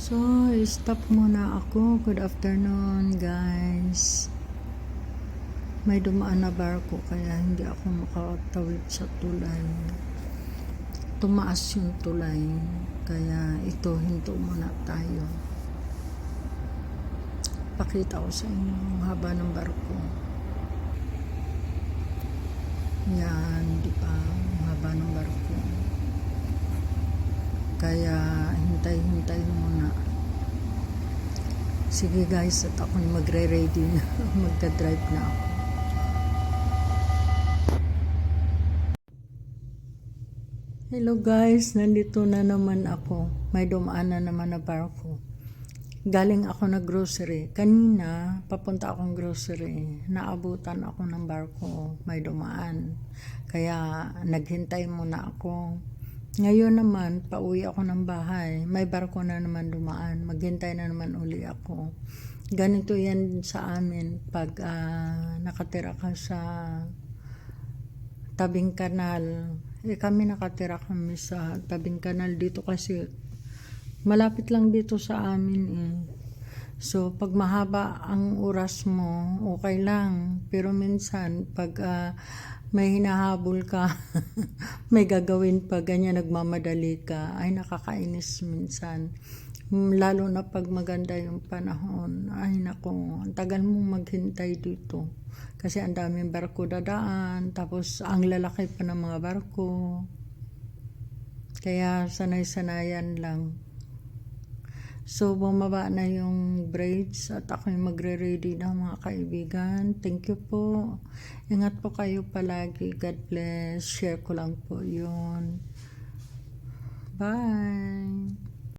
So, stop muna ako. Good afternoon, guys. May dumaan na barko kaya hindi ako makatawid sa tulay. Tumaas yung tulay. Kaya ito, hinto muna tayo. Pakita ko sa inyo ang haba ng barko. Yan, di ba? Ang haba ng barko. Kaya hintay-hintay muna. Sige guys, at ako'y magre-ready na. Magdadrive na ako. Hello guys, nandito na naman ako. May dumaan na naman na barko. Galing ako na grocery. Kanina, papunta akong grocery. Naabutan ako ng barko. May dumaan. Kaya naghintay muna ako. Ngayon naman, pauwi ako ng bahay. May barko na naman dumaan. Maghintay na naman uli ako. Ganito yan sa amin pag nakatira ka sa tabing kanal. Kami nakatira kami sa tabing kanal dito kasi malapit lang dito sa amin . So, pag mahaba ang oras mo, okay lang. Pero minsan, pag may hinahabol ka, may gagawin pa, ganyan, nagmamadali ka, ay nakakainis minsan. Lalo na pag maganda yung panahon. Ay nako, ang tagal mong maghintay dito. Kasi ang daming barko dadaan, tapos ang lalaki pa ng mga barko. Kaya sanay-sanayan lang. So, bumaba na yung bridge at ako'y magre-ready na mga kaibigan. Thank you po. Ingat po kayo palagi. God bless. Share ko lang po yun. Bye.